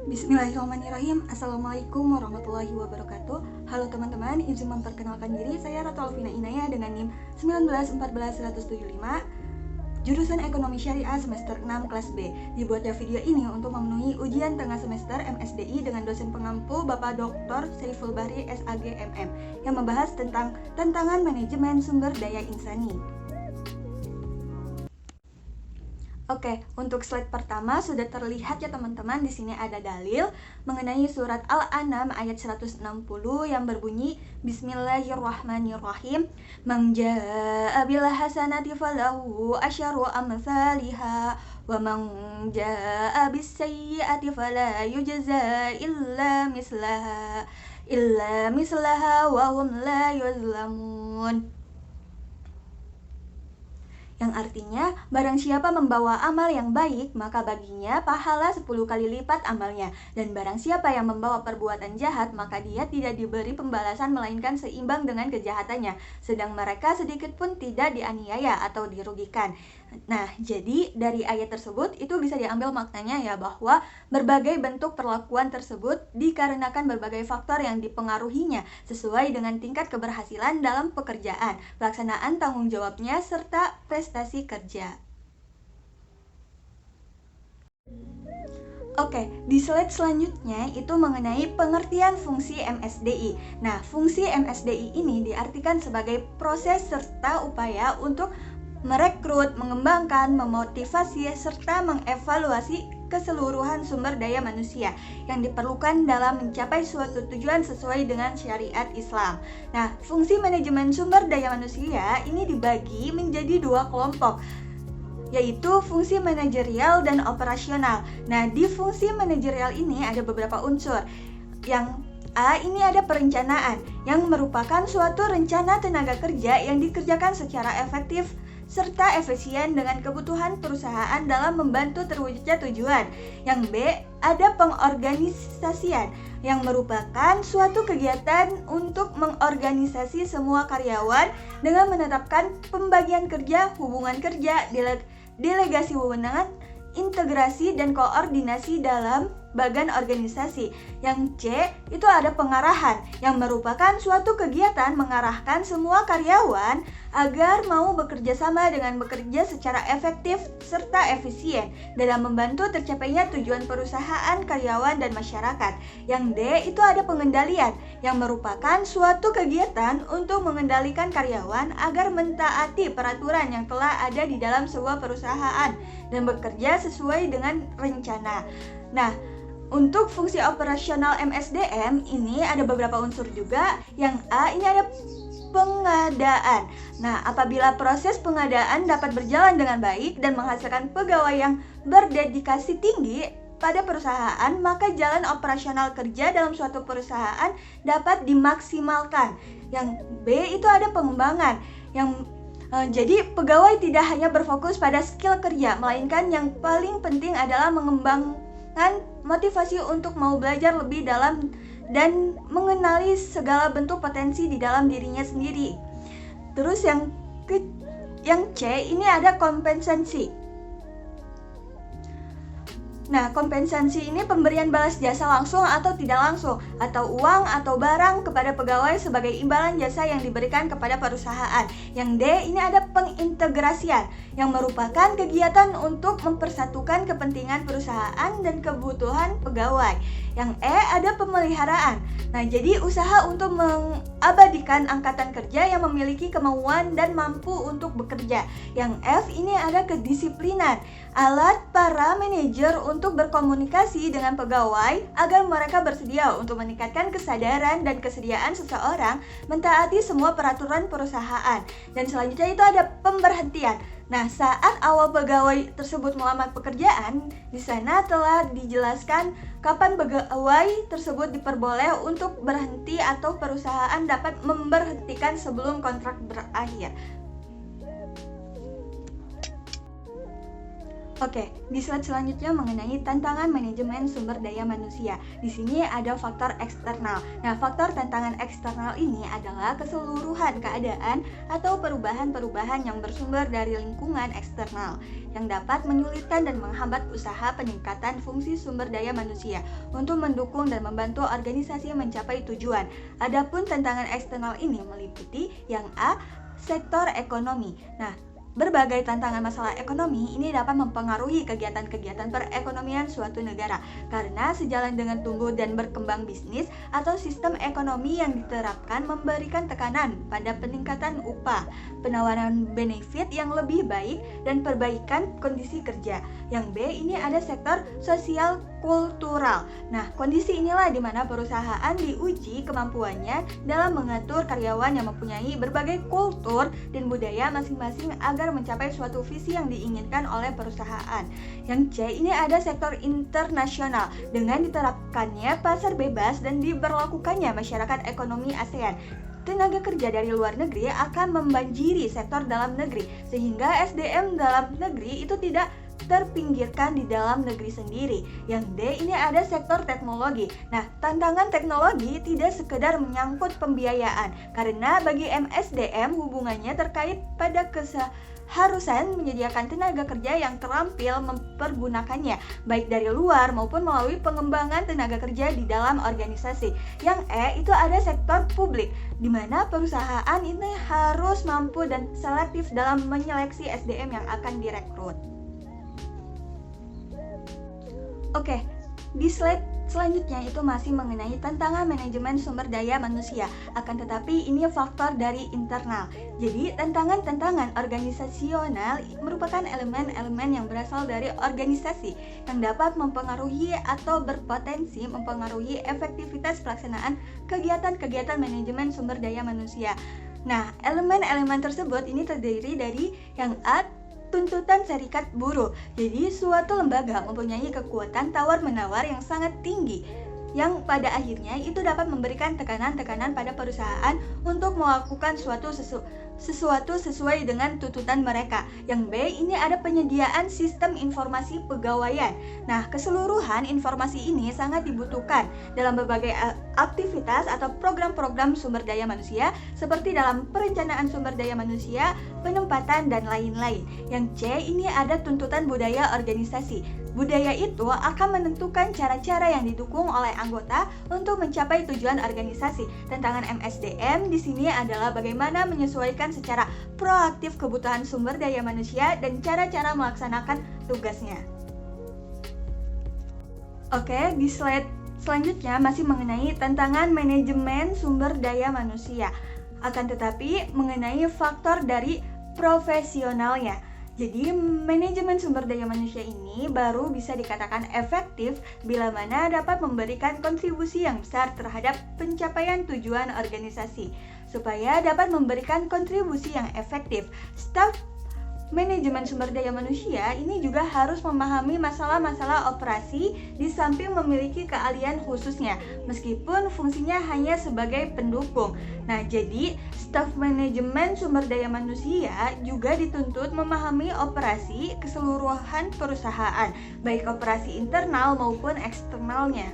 Bismillahirrahmanirrahim. Assalamualaikum warahmatullahi wabarakatuh. Halo teman-teman, izin memperkenalkan diri. Saya Ratu Alvina Inaya dengan NIM 1914175, jurusan Ekonomi Syariah semester 6 kelas B. Dibuatnya video ini untuk memenuhi ujian tengah semester MSDI dengan dosen pengampu Bapak Dr. Saiful Bahri SAG MM yang membahas tentang tantangan manajemen sumber daya insani. Oke, untuk slide pertama sudah terlihat ya teman-teman, di sini ada dalil mengenai surat Al-An'am ayat 160 yang berbunyi Bismillahirrahmanirrahim. Man jaa'a bil hasanati falahu asyru amsalihha wa man jaa'a bis sayyi'ati fala yujza illa mislaha wa hum la yuzlamun. Yang artinya, barang siapa membawa amal yang baik, maka baginya pahala 10 kali lipat amalnya. Dan barang siapa yang membawa perbuatan jahat, maka dia tidak diberi pembalasan melainkan seimbang dengan kejahatannya. Sedang mereka sedikit pun tidak dianiaya atau dirugikan. Nah, jadi dari ayat tersebut itu bisa diambil maknanya ya, bahwa berbagai bentuk perlakuan tersebut dikarenakan berbagai faktor yang dipengaruhinya sesuai dengan tingkat keberhasilan dalam pekerjaan, pelaksanaan tanggung jawabnya, serta prestasi kerja. Oke, di slide selanjutnya itu mengenai pengertian fungsi MSDI. Nah, fungsi MSDI ini diartikan sebagai proses serta upaya untuk merekrut, mengembangkan, memotivasi, serta mengevaluasi keseluruhan sumber daya manusia yang diperlukan dalam mencapai suatu tujuan sesuai dengan syariat Islam. Nah, fungsi manajemen sumber daya manusia ini dibagi menjadi dua kelompok, yaitu fungsi manajerial dan operasional. Nah, di fungsi manajerial ini ada beberapa unsur. Yang A, ini ada perencanaan, yang merupakan suatu rencana tenaga kerja yang dikerjakan secara efektif serta efisien dengan kebutuhan perusahaan dalam membantu terwujudnya tujuan. Yang B, ada pengorganisasian, yang merupakan suatu kegiatan untuk mengorganisasi semua karyawan dengan menetapkan pembagian kerja, hubungan kerja, delegasi wewenang, integrasi dan koordinasi dalam bagan organisasi. Yang C, itu ada pengarahan, yang merupakan suatu kegiatan mengarahkan semua karyawan agar mau bekerja sama dengan bekerja secara efektif serta efisien dalam membantu tercapainya tujuan perusahaan, karyawan, dan masyarakat. Yang D, itu ada pengendalian, yang merupakan suatu kegiatan untuk mengendalikan karyawan agar mentaati peraturan yang telah ada di dalam sebuah perusahaan dan bekerja sesuai dengan rencana. Nah, untuk fungsi operasional MSDM ini ada beberapa unsur juga. Yang A, ini ada pengadaan. Nah, apabila proses pengadaan dapat berjalan dengan baik dan menghasilkan pegawai yang berdedikasi tinggi pada perusahaan, maka jalan operasional kerja dalam suatu perusahaan dapat dimaksimalkan. Yang B, itu ada pengembangan, jadi pegawai tidak hanya berfokus pada skill kerja, melainkan yang paling penting adalah mengembangkan motivasi untuk mau belajar lebih dalam dan mengenali segala bentuk potensi di dalam dirinya sendiri. Terus yang C, ini ada kompensasi. Nah, kompensasi ini pemberian balas jasa langsung atau tidak langsung, atau uang atau barang kepada pegawai sebagai imbalan jasa yang diberikan kepada perusahaan. Yang D, ini ada pengintegrasian, yang merupakan kegiatan untuk mempersatukan kepentingan perusahaan dan kebutuhan pegawai. Yang E, ada pemeliharaan. Nah, jadi usaha untuk mengabadikan angkatan kerja yang memiliki kemauan dan mampu untuk bekerja. Yang F, ini ada kedisiplinan, alat para manajer untuk berkomunikasi dengan pegawai agar mereka bersedia untuk meningkatkan kesadaran dan kesediaan seseorang mentaati semua peraturan perusahaan. Dan selanjutnya itu ada pemberhentian. Nah, saat awal pegawai tersebut melamar pekerjaan, di sana telah dijelaskan kapan pegawai tersebut diperboleh untuk berhenti atau perusahaan dapat memberhentikan sebelum kontrak berakhir. Oke, di slide selanjutnya mengenai tantangan manajemen sumber daya manusia. Di sini ada faktor eksternal. Nah, faktor tantangan eksternal ini adalah keseluruhan keadaan atau perubahan-perubahan yang bersumber dari lingkungan eksternal yang dapat menyulitkan dan menghambat usaha peningkatan fungsi sumber daya manusia untuk mendukung dan membantu organisasi mencapai tujuan. Adapun tantangan eksternal ini meliputi yang A, sektor ekonomi. Nah, berbagai tantangan masalah ekonomi ini dapat mempengaruhi kegiatan-kegiatan perekonomian suatu negara karena sejalan dengan tumbuh dan berkembang bisnis atau sistem ekonomi yang diterapkan memberikan tekanan pada peningkatan upah, penawaran benefit yang lebih baik, dan perbaikan kondisi kerja. Yang B ini ada sektor sosial kultural. Nah, kondisi inilah di mana perusahaan diuji kemampuannya dalam mengatur karyawan yang mempunyai berbagai kultur dan budaya masing-masing agar mencapai suatu visi yang diinginkan oleh perusahaan. Yang C ini ada sektor internasional dengan diterapkannya pasar bebas dan diberlakukannya masyarakat ekonomi ASEAN. Tenaga kerja dari luar negeri akan membanjiri sektor dalam negeri sehingga SDM dalam negeri itu tidak terpinggirkan di dalam negeri sendiri. Yang D ini ada sektor teknologi. Nah, tantangan teknologi tidak sekedar menyangkut pembiayaan karena bagi MSDM hubungannya terkait pada keharusan menyediakan tenaga kerja yang terampil mempergunakannya baik dari luar maupun melalui pengembangan tenaga kerja di dalam organisasi. Yang E itu ada sektor publik di mana perusahaan ini harus mampu dan selektif dalam menyeleksi SDM yang akan direkrut. Oke, di slide selanjutnya itu masih mengenai tantangan manajemen sumber daya manusia. Akan tetapi ini faktor dari internal. Jadi tantangan-tantangan organisasional merupakan elemen-elemen yang berasal dari organisasi yang dapat mempengaruhi atau berpotensi mempengaruhi efektivitas pelaksanaan kegiatan-kegiatan manajemen sumber daya manusia. Nah, elemen-elemen tersebut ini terdiri dari yang A, tuntutan serikat buruh. Jadi suatu lembaga mempunyai kekuatan tawar-menawar yang sangat tinggi yang pada akhirnya itu dapat memberikan tekanan-tekanan pada perusahaan untuk melakukan sesuatu sesuai dengan tuntutan mereka. Yang B ini ada penyediaan sistem informasi pegawaian. Nah, keseluruhan informasi ini sangat dibutuhkan dalam berbagai aktivitas atau program-program sumber daya manusia seperti dalam perencanaan sumber daya manusia, penempatan, dan lain-lain. Yang C ini ada tuntutan budaya organisasi. Budaya itu akan menentukan cara-cara yang didukung oleh anggota untuk mencapai tujuan organisasi. Tantangan MSDM di sini adalah bagaimana menyesuaikan secara proaktif kebutuhan sumber daya manusia dan cara-cara melaksanakan tugasnya. Oke, di slide selanjutnya masih mengenai tantangan manajemen sumber daya manusia. Akan tetapi mengenai faktor dari profesionalnya. Jadi manajemen sumber daya manusia ini baru bisa dikatakan efektif bila mana dapat memberikan kontribusi yang besar terhadap pencapaian tujuan organisasi. Supaya dapat memberikan kontribusi yang efektif, staf manajemen sumber daya manusia ini juga harus memahami masalah-masalah operasi di samping memiliki keahlian khususnya, meskipun fungsinya hanya sebagai pendukung. Nah, jadi staf manajemen sumber daya manusia juga dituntut memahami operasi keseluruhan perusahaan, baik operasi internal maupun eksternalnya.